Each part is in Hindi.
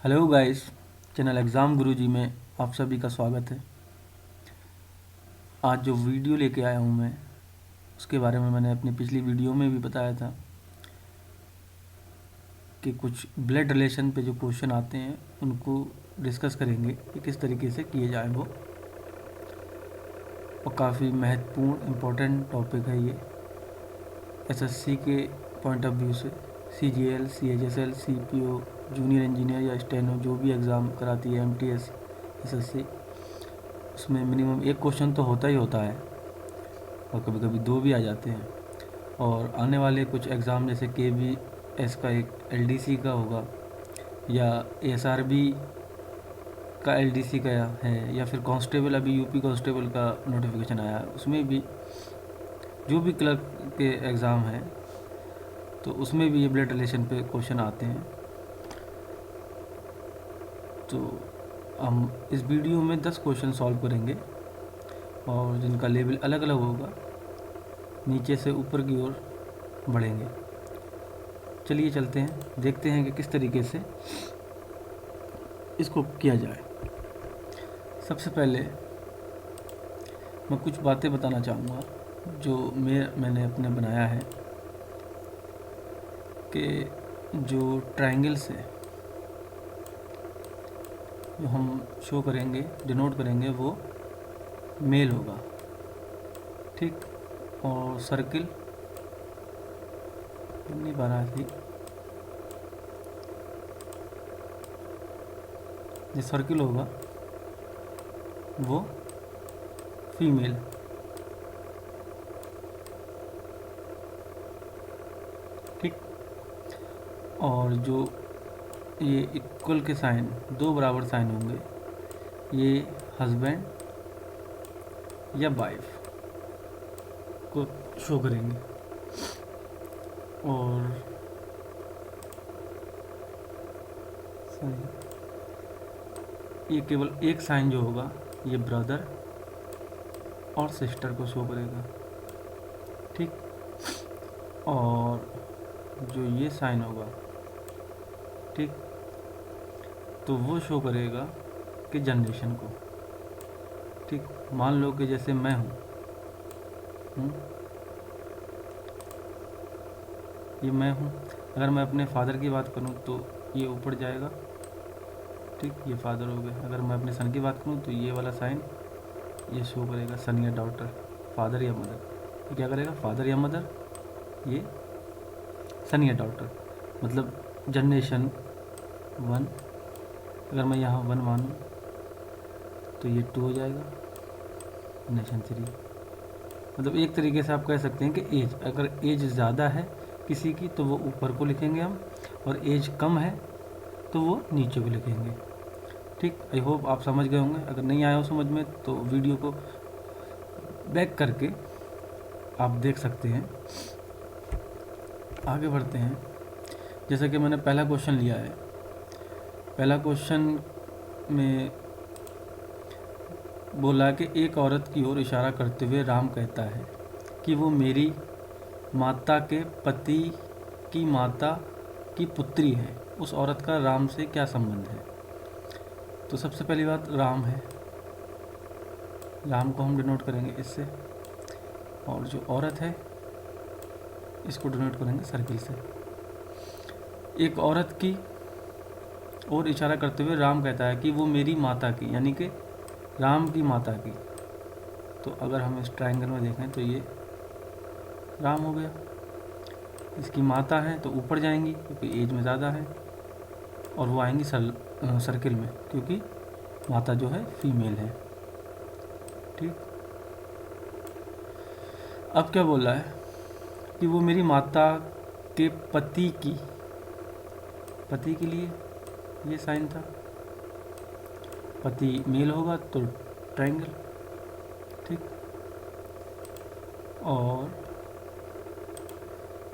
हेलो गाइस, चैनल एग्ज़ाम गुरुजी में आप सभी का स्वागत है। आज जो वीडियो लेके आया हूँ मैं, उसके बारे में मैंने अपनी पिछली वीडियो में भी बताया था कि कुछ ब्लड रिलेशन पे जो क्वेश्चन आते हैं उनको डिस्कस करेंगे कि किस तरीके से किए जाएं वो। और काफ़ी महत्वपूर्ण इम्पोर्टेंट टॉपिक है ये एसएससी के पॉइंट ऑफ व्यू से। CGL, CHSL, CPO, junior engineer या स्टेनो जो भी एग्ज़ाम कराती है एमटीएस, एसएससी, उसमें मिनिमम एक क्वेश्चन तो होता ही होता है और कभी कभी दो भी आ जाते हैं। और आने वाले कुछ एग्ज़ाम जैसे केवीएस का एक एलडीसी का होगा या एसआरबी का एलडीसी का है, या फिर कांस्टेबल अभी यूपी कांस्टेबल का नोटिफिकेशन आया है, उसमें भी जो भी क्लर्क के एग्ज़ाम हैं तो उसमें भी ये ब्लड रिलेशन पे क्वेश्चन आते हैं। तो हम इस वीडियो में 10 क्वेश्चन सॉल्व करेंगे और जिनका लेवल अलग अलग होगा, नीचे से ऊपर की ओर बढ़ेंगे। चलिए चलते हैं, देखते हैं कि किस तरीके से इसको किया जाए। सबसे पहले मैं कुछ बातें बताना चाहूँगा जो मैंने अपने बनाया है कि जो ट्रायंगल्स हैं जो हम शो करेंगे, डिनोट करेंगे, वो मेल होगा, ठीक। और सर्किल नहीं बना थी, जो सर्किल होगा वो फीमेल, ठीक। और जो ये इक्वल के साइन, दो बराबर साइन होंगे, ये हस्बैंड या वाइफ को शो करेंगे। और ये केवल एक साइन जो होगा ये ब्रदर और सिस्टर को शो करेगा, ठीक। और जो ये साइन होगा, ठीक, तो वो शो करेगा कि जनरेशन को, ठीक। मान लो कि जैसे मैं हूँ, ये मैं हूँ। अगर मैं अपने फादर की बात करूँ तो ये ऊपर जाएगा, ठीक, ये फादर हो गया। अगर मैं अपने सन की बात करूँ तो ये वाला साइन ये शो करेगा सन या डॉटर, फादर या मदर। ये क्या करेगा, फादर या मदर, ये सन या डॉटर, मतलब जनरेशन 1। अगर मैं यहाँ 1 मानूँ तो ये 2 हो जाएगा, जनरेशन 3। मतलब एक तरीके से आप कह सकते हैं कि एज, अगर एज ज़्यादा है किसी की तो वो ऊपर को लिखेंगे हम, और एज कम है तो वो नीचे को लिखेंगे, ठीक। आई होप आप समझ गए होंगे। अगर नहीं आया हो समझ में तो वीडियो को बैक करके आप देख सकते हैं। आगे बढ़ते हैं। जैसा कि मैंने पहला क्वेश्चन लिया है, पहला क्वेश्चन में बोला कि एक औरत की ओर इशारा करते हुए राम कहता है कि वो मेरी माता के पति की माता की पुत्री है। उस औरत का राम से क्या संबंध है? तो सबसे पहली बात राम है, राम को हम डिनोट करेंगे इससे, और जो औरत है इसको डिनोट करेंगे सर्किल से। एक औरत की ओर इशारा करते हुए राम कहता है कि वो मेरी माता की, यानी कि राम की माता की। तो अगर हम इस ट्रायंगल में देखें तो ये राम हो गया। इसकी माता है तो ऊपर जाएंगी क्योंकि एज में ज़्यादा है, और वो आएंगी सर्किल में क्योंकि माता जो है फीमेल है, ठीक। अब क्या बोल रहा है कि वो मेरी माता के पति की, पति के लिए ये साइन था, पति मेल होगा तो ट्रायंगल, ठीक। और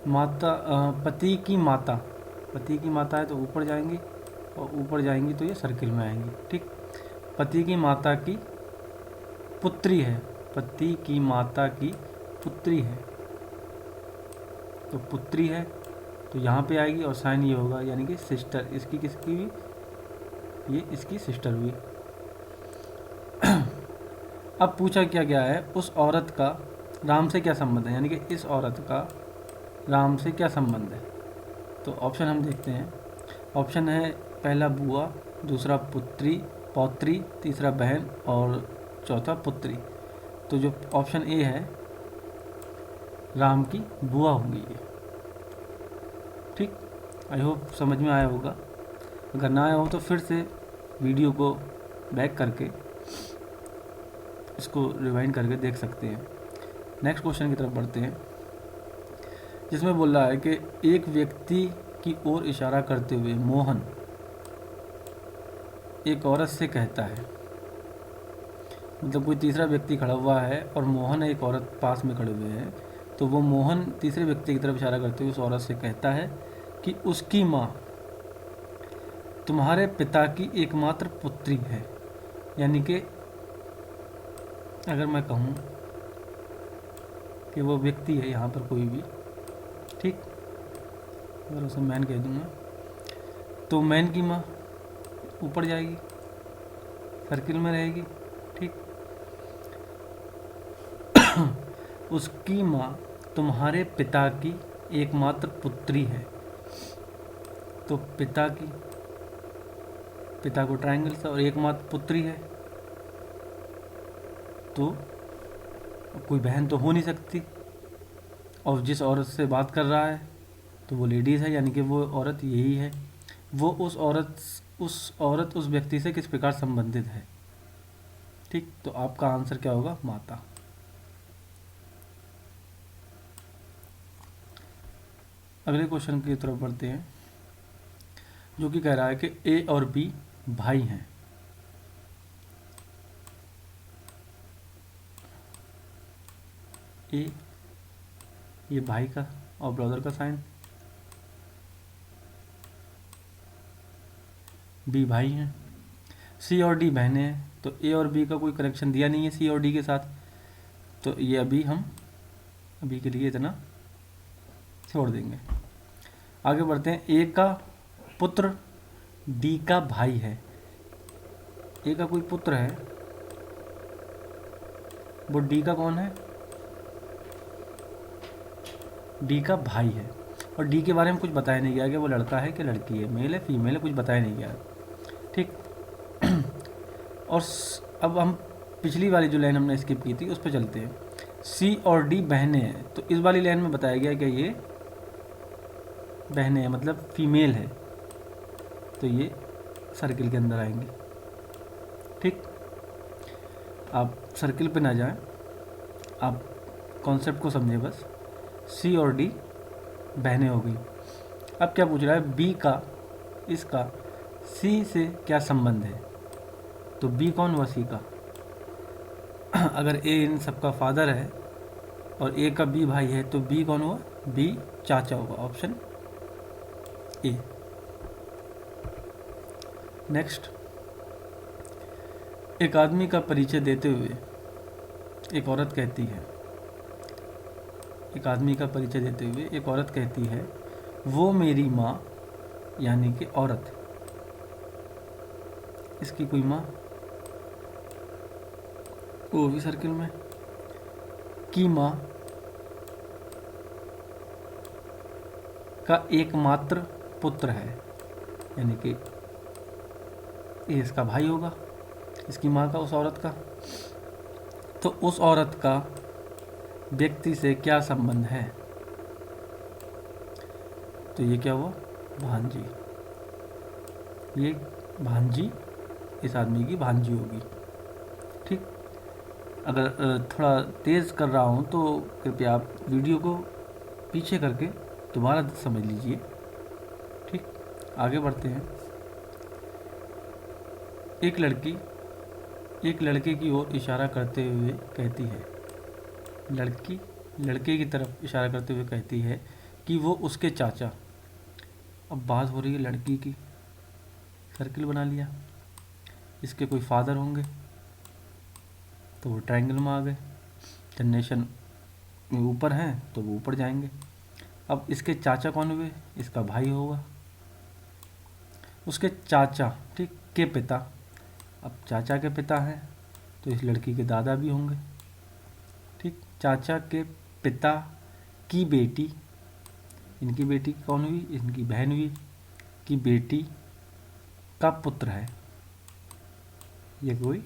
माता, पति की माता, पति की माता है तो ऊपर जाएंगी, और ऊपर जाएंगी तो ये सर्किल में आएंगी, ठीक। पति की माता की पुत्री है, पति की माता की पुत्री है, तो पुत्री है तो यहाँ पे आएगी और साइन ये होगा, यानी कि सिस्टर, इसकी किसकी भी, ये इसकी सिस्टर हुई। अब पूछा क्या गया है, उस औरत का राम से क्या संबंध है, यानी कि इस औरत का राम से क्या संबंध है। तो ऑप्शन हम देखते हैं। ऑप्शन है पहला बुआ, दूसरा पुत्री पौत्री, तीसरा बहन और चौथा पुत्री। तो जो ऑप्शन ए है, राम की बुआ होगी ये। ठीक, आई होप समझ में आया होगा। अगर ना आया हो तो फिर से वीडियो को बैक करके इसको रिवाइंड करके देख सकते हैं। नेक्स्ट क्वेश्चन की तरफ बढ़ते हैं, जिसमें बोल रहा है कि एक व्यक्ति की ओर इशारा करते हुए मोहन एक औरत से कहता है, मतलब कोई तीसरा व्यक्ति खड़ा हुआ है और मोहन एक औरत पास में खड़े हुए हैं, तो वो मोहन तीसरे व्यक्ति की तरफ इशारा करते हुए उस औरत से कहता है कि उसकी माँ तुम्हारे पिता की एकमात्र पुत्री है। यानी कि अगर मैं कहूँ कि वो व्यक्ति है यहाँ पर कोई भी, ठीक, अगर उसे मैन कह दूँगा तो मैन की माँ ऊपर जाएगी, सर्किल में रहेगी। ठीक, उसकी माँ तुम्हारे पिता की एकमात्र पुत्री है। तो पिता को ट्रायंगल से और एकमात्र पुत्री है, तो कोई बहन तो हो नहीं सकती। और जिस औरत से बात कर रहा है तो वो लेडीज़ है, यानी कि वो औरत यही है। वो उस औरत उस व्यक्ति से किस प्रकार संबंधित है। ठीक, तो आपका आंसर क्या होगा, माता। अगले क्वेश्चन की तरफ बढ़ते हैं, जो कि कह रहा है कि ए और बी भाई हैं। ए ये भाई का और ब्रदर का साइन, बी भाई हैं, सी और डी बहनें हैं। तो ए और बी का कोई कनेक्शन दिया नहीं है सी और डी के साथ, तो ये अभी के लिए इतना छोड़ देंगे। आगे बढ़ते हैं, ए का पुत्र डी का भाई है। ए का कोई पुत्र है, वो डी का कौन है, डी का भाई है। और डी के बारे में कुछ बताया नहीं गया कि वो लड़का है कि लड़की है, मेल है फीमेल है, कुछ बताया नहीं गया। ठीक, और अब हम पिछली वाली जो लाइन हमने स्किप की थी उस पर चलते हैं। सी और डी बहनें हैं, तो इस वाली लाइन में बताया गया कि ये बहनें हैं, मतलब फीमेल है, तो ये सर्किल के अंदर आएंगी। ठीक, आप सर्किल पे ना जाएं, आप कॉन्सेप्ट को समझें बस। सी और डी बहनें हो गई। अब क्या पूछ रहा है, बी का इसका सी से क्या संबंध है। तो बी कौन हुआ, सी का। अगर ए इन सबका फादर है और ए का बी भाई है, तो बी कौन हुआ, बी चाचा होगा, ऑप्शन ए। नेक्स्ट, एक आदमी का परिचय देते हुए एक औरत कहती है, एक आदमी का परिचय देते हुए एक औरत कहती है, वो मेरी माँ, यानी कि औरत, इसकी कोई माँ, वो भी सर्किल में, की माँ का एकमात्र पुत्र है, यानी कि ये इसका भाई होगा, इसकी माँ का, उस औरत का। तो उस औरत का व्यक्ति से क्या संबंध है। तो ये क्या हुआ, भांजी। ये भांजी इस आदमी की भांजी होगी। ठीक, अगर थोड़ा तेज़ कर रहा हूँ तो कृपया आप वीडियो को पीछे करके दोबारा समझ लीजिए। ठीक, आगे बढ़ते हैं। एक लड़की एक लड़के की ओर इशारा करते हुए कहती है, लड़की लड़के की तरफ इशारा करते हुए कहती है कि वो उसके चाचा। अब बात हो रही है लड़की की, सर्किल बना लिया, इसके कोई फादर होंगे तो वो ट्रायंगल में आ गए, जनरेशन में ऊपर हैं तो वो ऊपर जाएंगे। अब इसके चाचा कौन हुए, इसका भाई होगा। उसके चाचा, ठीक, के पिता। अब चाचा के पिता हैं तो इस लड़की के दादा भी होंगे, ठीक। चाचा के पिता की बेटी, इनकी बेटी कौन हुई, इनकी बहन हुई, की बेटी का पुत्र है, ये कोई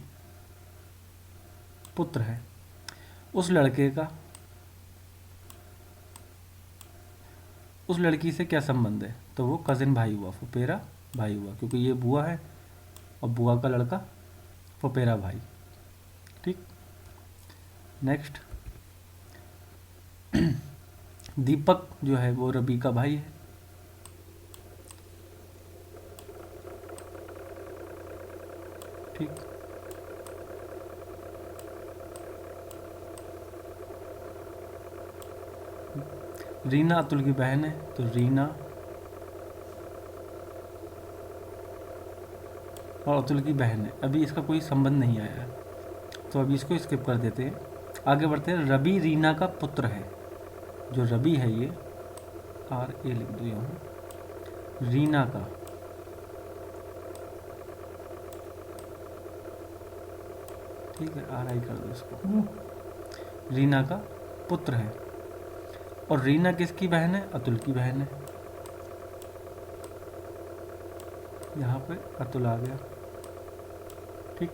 पुत्र है। उस लड़के का उस लड़की से क्या संबंध है, तो वो कज़िन भाई हुआ, फुफेरा भाई हुआ, क्योंकि ये बुआ है और बुआ का लड़का फुफेरा भाई, ठीक। नेक्स्ट, दीपक जो है वो रवि का भाई है, ठीक। रीना अतुल की बहन है, तो रीना और अतुल की बहन है। अभी इसका कोई संबंध नहीं आया है, तो अभी इसको स्किप कर देते हैं, आगे बढ़ते हैं। रवि रीना का पुत्र है, जो रवि है ये RA लिख दो यहाँ, रीना का, ठीक है, RI कर दो इसको, रीना का पुत्र है। और रीना किसकी बहन है, अतुल की बहन है, यहाँ पे अतुल आ गया, ठीक।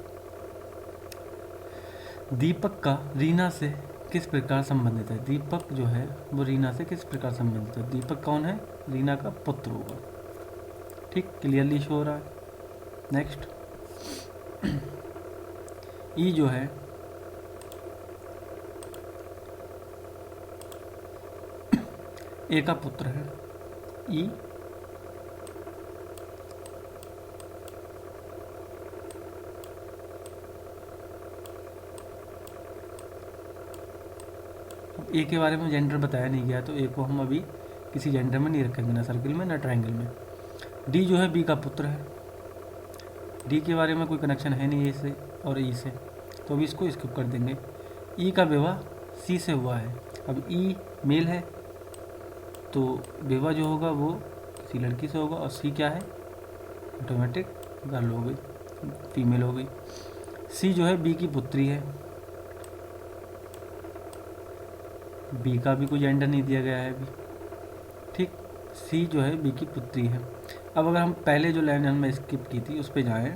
दीपक का रीना से किस प्रकार संबंधित है, दीपक जो है वो रीना से किस प्रकार संबंधित है, दीपक कौन है, रीना का पुत्र होगा, ठीक, क्लियरली शो हो रहा है। नेक्स्ट, ई जो है ए का पुत्र है, ई ए के बारे में जेंडर बताया नहीं गया, तो ए को हम अभी किसी जेंडर में नहीं रखेंगे, ना सर्किल में ना ट्रायंगल में। डी जो है बी का पुत्र है, डी के बारे में कोई कनेक्शन है नहीं ए से और ई से, तो अभी इसको स्किप कर देंगे। ई का विवाह सी से हुआ है, अब ई मेल है तो विवाह जो होगा वो किसी लड़की से होगा, और सी क्या है, ऑटोमेटिक गर्ल हो गई, फीमेल हो गई। सी जो है बी की पुत्री है, बी का भी कोई जेंडर नहीं दिया गया है अभी, ठीक। सी जो है बी की पुत्री है। अब अगर हम पहले जो लाइन हमने स्किप की थी उस पर जाएँ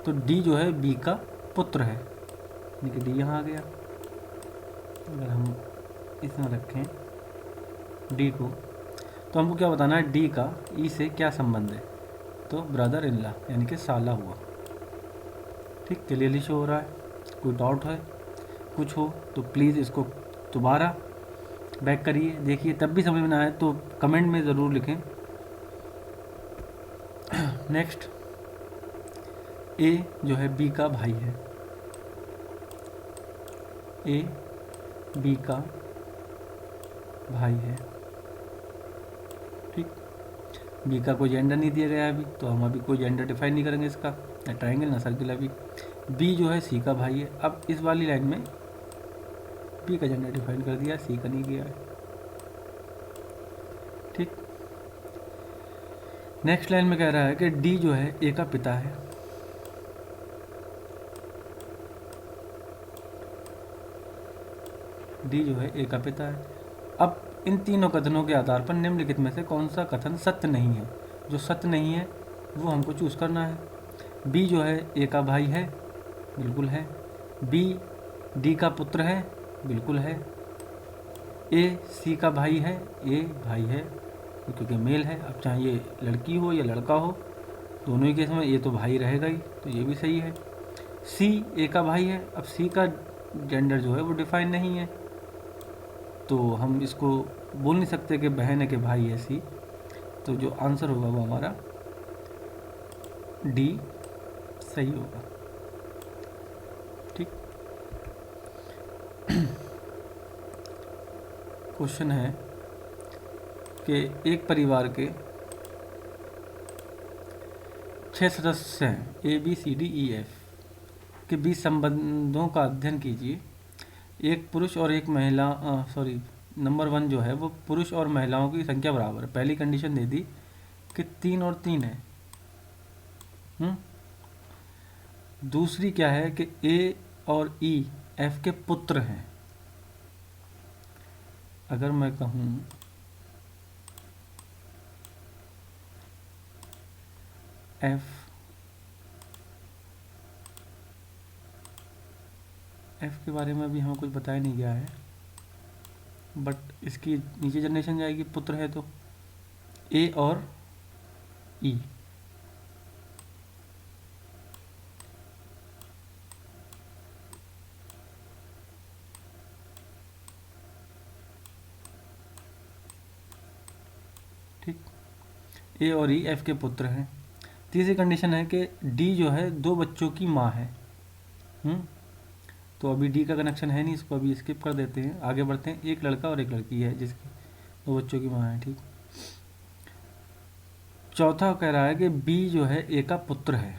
तो डी जो है बी का पुत्र है, यानी कि डी यहाँ आ गया। अगर हम इसमें रखें डी को, तो हमको क्या बताना है, डी का ई से क्या संबंध है, तो ब्रदर इन लॉ यानी कि साला हुआ, ठीक, क्लियरली शो हो रहा है। कोई डाउट है कुछ हो तो प्लीज़ इसको दोबारा बैक करिए, देखिए, तब भी समझ में ना आए तो कमेंट में ज़रूर लिखें। नेक्स्ट, ए जो है बी का भाई है, ए बी का भाई है, ठीक। बी का कोई जेंडर नहीं दिया गया है अभी, तो हम अभी कोई जेंडर डिफाइन नहीं करेंगे इसका, ना ट्रायंगल ना सर्किल अभी। बी जो है सी का भाई है, अब इस वाली लाइन में बी का जेंडर डिफाइन कर दिया, सी का नहीं किया है, ठीक। नेक्स्ट लाइन में कह रहा है कि डी जो है ए का पिता है, डी जो है ए का पिता है। अब इन तीनों कथनों के आधार पर निम्नलिखित में से कौन सा कथन सत्य नहीं है, जो सत्य नहीं है वो हमको चूज़ करना है। बी जो है ए का भाई है, बिल्कुल है। बी डी का पुत्र है, बिल्कुल है। ए सी का भाई है, ए भाई है क्योंकि मेल है, अब चाहे ये लड़की हो या लड़का हो, दोनों ही केस में ये तो भाई रहेगा ही, तो ये भी सही है। सी ए का भाई है, अब सी का जेंडर जो है वो डिफाइन नहीं है, तो हम इसको बोल नहीं सकते कि बहन है कि भाई है सी, तो जो आंसर होगा वो हमारा डी सही होगा, ठीक। क्वेश्चन है कि एक परिवार के 6 सदस्य हैं, ABCDEF के बीच संबंधों का अध्ययन कीजिए। एक पुरुष और एक महिला, नंबर 1 जो है वो पुरुष और महिलाओं की संख्या बराबर है। पहली कंडीशन दे दी कि 3 और 3 है, दूसरी क्या है कि ए और ई एफ के पुत्र हैं। अगर मैं कहूँ एफ के बारे में अभी हमें कुछ बताया नहीं गया है, बट इसकी नीचे जनरेशन जाएगी, पुत्र है तो ए और ई। ठीक, ए और ई एफ के पुत्र हैं। तीसरी कंडीशन है कि डी जो है 2 बच्चों की माँ है। तो अभी डी का कनेक्शन है नहीं, इसको अभी स्किप कर देते हैं, आगे बढ़ते हैं। एक लड़का और एक लड़की है जिसकी 2 बच्चों की माँ है। ठीक, चौथा कह रहा है कि बी जो है ए का पुत्र है।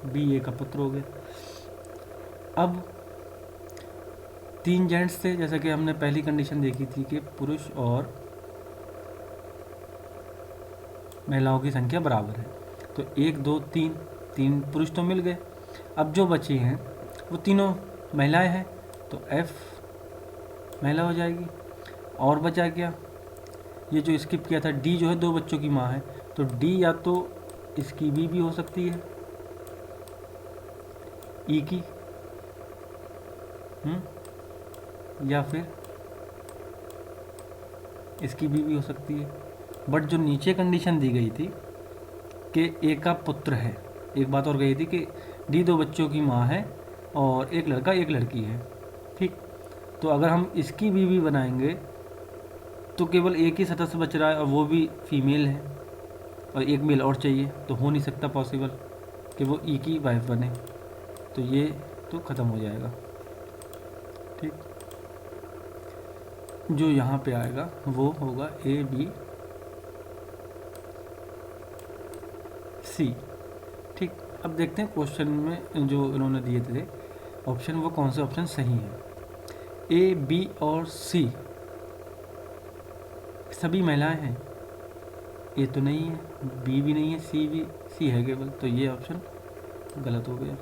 बी ए का पुत्र हो गया। अब 3 जेंट्स थे, जैसा कि हमने पहली कंडीशन देखी थी कि पुरुष और महिलाओं की संख्या बराबर है। तो 1 2 3 पुरुष तो मिल गए। अब जो बचे हैं वो तीनों महिलाएं हैं, तो एफ महिला हो जाएगी। और बचा क्या, ये जो स्किप किया था डी जो है 2 बच्चों की माँ है, तो डी या तो इसकी बीवी भी हो सकती है ई की, या फिर इसकी बीवी हो सकती है। बट जो नीचे कंडीशन दी गई थी कि ए का पुत्र है, एक बात और गई थी कि डी 2 बच्चों की माँ है और एक लड़का एक लड़की है। ठीक, तो अगर हम इसकी बीवी बनाएंगे तो केवल एक ही सदस्य बच रहा है और वो भी फीमेल है, और एक मेल और चाहिए, तो हो नहीं सकता पॉसिबल कि वो ई की वाइफ बने, तो ये तो ख़त्म हो जाएगा। ठीक, जो यहाँ पे आएगा वो होगा ए बी सी। ठीक, अब देखते हैं क्वेश्चन में जो इन्होंने दिए थे ऑप्शन, वो कौन से ऑप्शन सही हैं। ए बी और सी सभी महिलाएं हैं, ए तो नहीं है, बी भी नहीं है, सी है केवल, तो ये ऑप्शन गलत हो गया।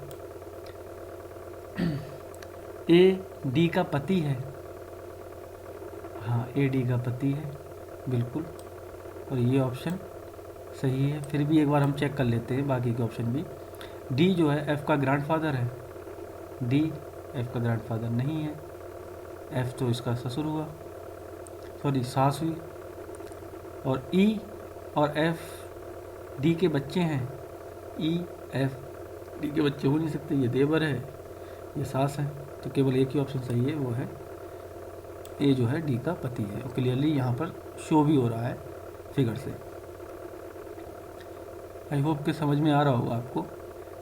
ए डी का पति है, हाँ ए डी का पति है बिल्कुल, और ये ऑप्शन सही है। फिर भी एक बार हम चेक कर लेते हैं बाकी के ऑप्शन भी। डी जो है एफ का ग्रैंडफादर है, डी एफ का ग्रैंडफादर नहीं है, एफ तो इसका ससुर हुआ, सॉरी सास हुई। और ई और एफ डी के बच्चे हैं, ई एफ डी के बच्चे हो नहीं सकते, ये देवर है, ये सास है, तो केवल एक ही ऑप्शन सही है, वो है ए जो है डी का पति है। क्लियरली यहाँ पर शो भी हो रहा है फिगर से। आई होप कि समझ में आ रहा होगा आपको।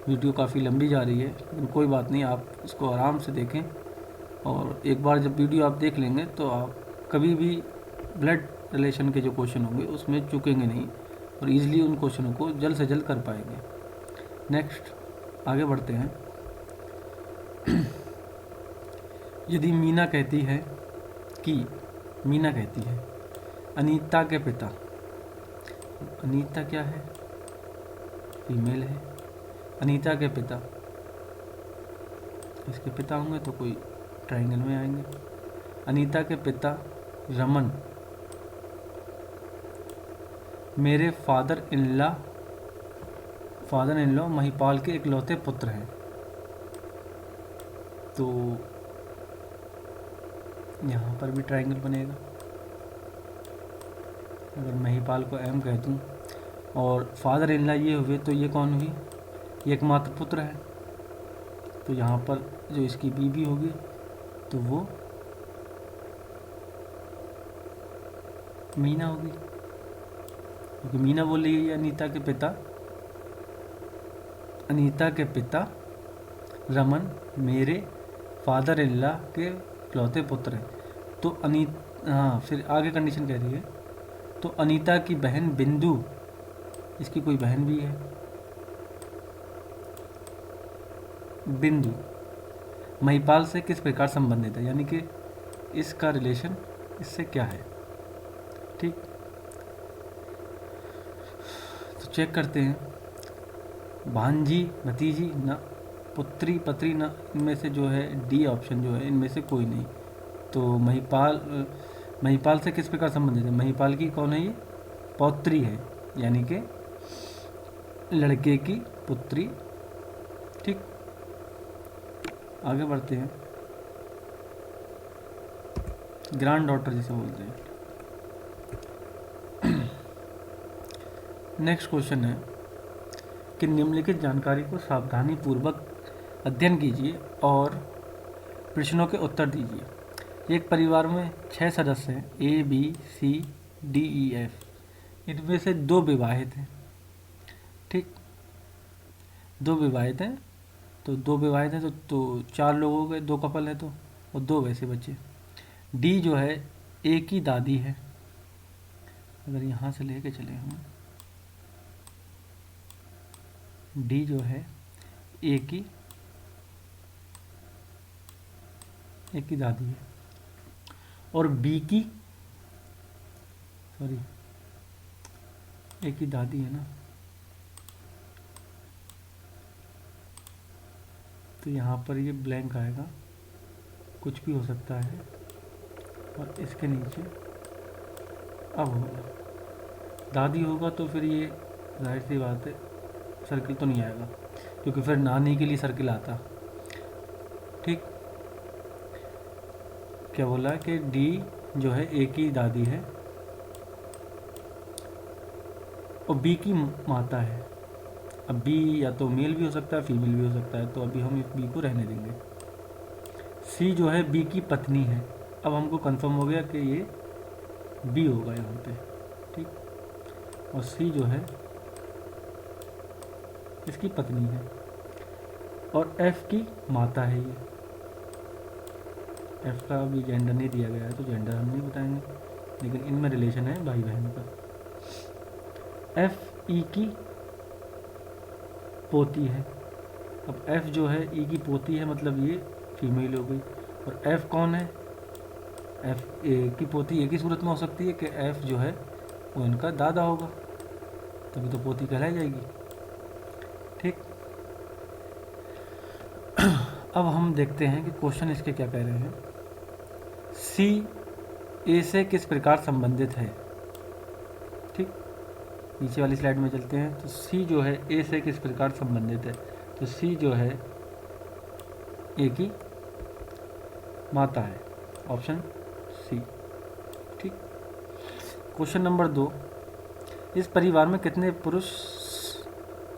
वीडियो काफ़ी लंबी जा रही है, लेकिन कोई बात नहीं, आप इसको आराम से देखें, और एक बार जब वीडियो आप देख लेंगे तो आप कभी भी ब्लड रिलेशन के जो क्वेश्चन होंगे उसमें चूकेंगे नहीं, और ईज़िली उन क्वेश्चनों को जल्द से जल्द कर पाएंगे। नेक्स्ट आगे बढ़ते हैं। यदि मीना कहती है अनीता के पिता, अनीता क्या है, फीमेल है, अनीता के पिता, इसके पिता होंगे तो कोई ट्रायंगल में आएंगे। अनीता के पिता रमन मेरे फादर इन लॉ महिपाल के इकलौते पुत्र हैं। तो यहाँ पर भी ट्रायंगल बनेगा। अगर महिपाल को एम कह दूँ और फादर इन लॉ ये हुए, तो ये कौन हुई, ये एकमात्र पुत्र है, तो यहाँ पर जो इसकी बीवी होगी तो वो मीना होगी, क्योंकि मीना बोल रही है अनीता के पिता रमन मेरे फादर इन लॉ के इकलौते पुत्र हैं। तो हाँ, फिर आगे कंडीशन कह रही है, तो अनीता की बहन बिंदु, इसकी कोई बहन भी है बिंदु, महिपाल से किस प्रकार संबंधित है, यानी कि इसका रिलेशन इससे क्या है, ठीक। तो चेक करते हैं, भांजी, भतीजी न, पुत्री, पत्री न, इनमें से जो है डी ऑप्शन जो है इनमें से कोई नहीं। तो महिपाल से किस प्रकार संबंधित है? महिपाल की कौन है? ये पौत्री है, यानी कि लड़के की पुत्री, ठीक। आगे बढ़ते हैं, ग्रैंड डॉटर जिसे बोलते हैं। नेक्स्ट क्वेश्चन है कि निम्नलिखित जानकारी को सावधानी पूर्वक अध्ययन कीजिए और प्रश्नों के उत्तर दीजिए। एक परिवार में 6 सदस्य हैं, ए, बी, सी, डी, ई, एफ। इनमें से 2 विवाहित हैं, ठीक। 2 विवाहित हैं, तो 2 विवाहित हैं तो 4 लोग हो गए, 2 कपल हैं तो, और 2 वैसे बच्चे। डी जो है ए की दादी है। अगर यहाँ से लेके चले हम, डी जो है ए की दादी है, और बी की, सॉरी, ए की दादी है ना, तो यहाँ पर ये ब्लैंक आएगा, कुछ भी हो सकता है। और इसके नीचे अब होगा दादी होगा, तो फिर ये जाहिर सी बात है सर्किल तो नहीं आएगा, क्योंकि फिर नानी के लिए सर्किल आता, ठीक। क्या बोला कि डी जो है ए की दादी है और बी की माता है। अब बी या तो मेल भी हो सकता है, फीमेल भी हो सकता है, तो अभी हम इस बी को रहने देंगे। सी जो है बी की पत्नी है। अब हमको कंफर्म हो गया कि ये बी होगा यहाँ पे, ठीक। और सी जो है इसकी पत्नी है, और एफ की माता है ये। एफ का अभी जेंडर नहीं दिया गया है, तो जेंडर हम नहीं बताएंगे, लेकिन इनमें रिलेशन है भाई बहन का। एफ ई की पोती है। अब एफ जो है ई की पोती है, मतलब ये फीमेल हो गई। और एफ कौन है? एफ ए की पोती एक ही सूरत में हो सकती है कि एफ जो है वो इनका दादा होगा, तभी तो पोती कहलाई जाएगी, ठीक। अब हम देखते हैं कि क्वेश्चन इसके क्या कह रहे हैं। सी ए से किस प्रकार संबंधित है, ठीक। नीचे वाली स्लाइड में चलते हैं, तो सी जो है ए से किस प्रकार संबंधित है, तो सी जो है ए की माता है, ऑप्शन सी, ठीक। क्वेश्चन नंबर 2, इस परिवार में कितने पुरुष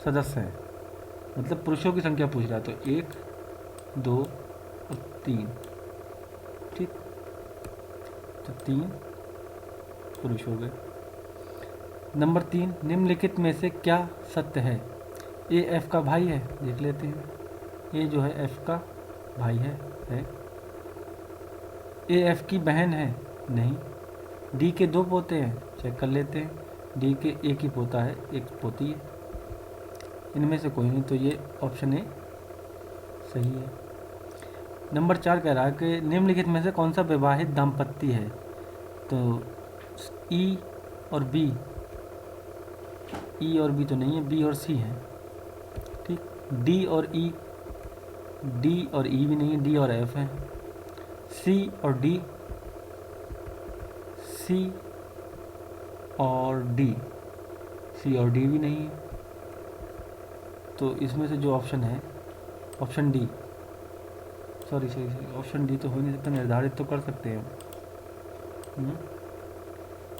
सदस्य हैं, मतलब पुरुषों की संख्या पूछ रहा है, तो 1, 2 और 3, ठीक। तो 3 पुरुष हो गए। नंबर 3, निम्नलिखित में से क्या सत्य है? ए एफ का भाई है, देख लेते हैं। ए जो है एफ का भाई है। ए एफ की बहन है, नहीं। डी के 2 पोते हैं, चेक कर लेते हैं। डी के एक ही पोता है, एक पोती है। इनमें से कोई नहीं, तो ये ऑप्शन ए सही है। नंबर 4 कह रहा है कि निम्नलिखित में से कौन सा विवाहित दाम्पत्य है, तो ई और बी, ई और बी तो नहीं है, बी और सी है, ठीक। डी और ई, डी और ई भी नहीं है, डी और एफ है। सी और डी, सी और डी, सी और डी भी नहीं है। तो इसमें से जो ऑप्शन है, option D, sorry option D तो हो नहीं सकता, निर्धारित तो कर सकते हैं हम,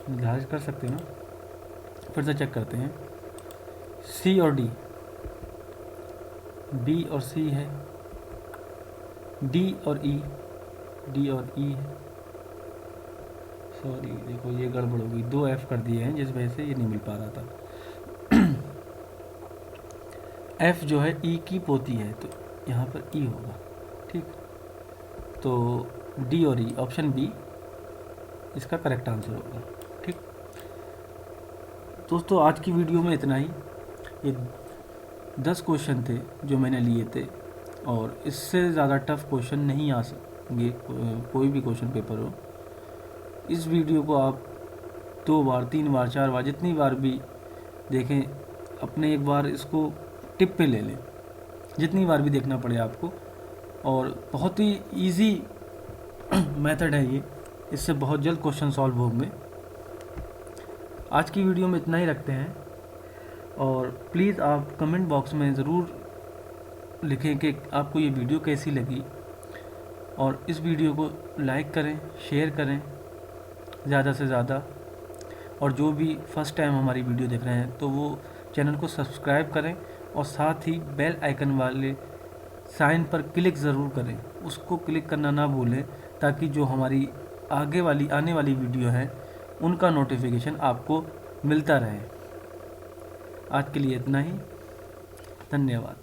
निर्धारित कर सकते हैं ना। फिर से चेक करते हैं, सी और डी, बी और सी है, डी और ई, डी और ई है। सॉरी देखो ये गड़बड़ हो गई, 2 एफ कर दिए हैं जिस वजह से ये नहीं मिल पा रहा था। एफ जो है ई की पोती है, तो यहाँ पर ई होगा, ठीक। तो डी और ई, ऑप्शन बी इसका करेक्ट आंसर होगा, ठीक। दोस्तों आज की वीडियो में इतना ही। ये 10 क्वेश्चन थे जो मैंने लिए थे, और इससे ज़्यादा टफ क्वेश्चन नहीं आ सकेंगे, कोई भी क्वेश्चन पेपर हो। इस वीडियो को आप 2 बार 3 बार 4 बार जितनी बार भी देखें, अपने एक बार इसको टिप पे ले लें, जितनी बार भी देखना पड़े आपको। और बहुत ही इजी मेथड है ये, इससे बहुत जल्द क्वेश्चन सॉल्व होंगे। आज की वीडियो में इतना ही रखते हैं, और प्लीज़ आप कमेंट बॉक्स में ज़रूर लिखें कि आपको ये वीडियो कैसी लगी, और इस वीडियो को लाइक करें, शेयर करें ज़्यादा से ज़्यादा। और जो भी फर्स्ट टाइम हमारी वीडियो देख रहे हैं तो वो चैनल को सब्सक्राइब करें, और साथ ही बेल आइकन वाले साइन पर क्लिक ज़रूर करें, उसको क्लिक करना ना भूलें, ताकि जो हमारी आने वाली वीडियो है उनका नोटिफिकेशन आपको मिलता रहे। आज के लिए इतना ही, धन्यवाद।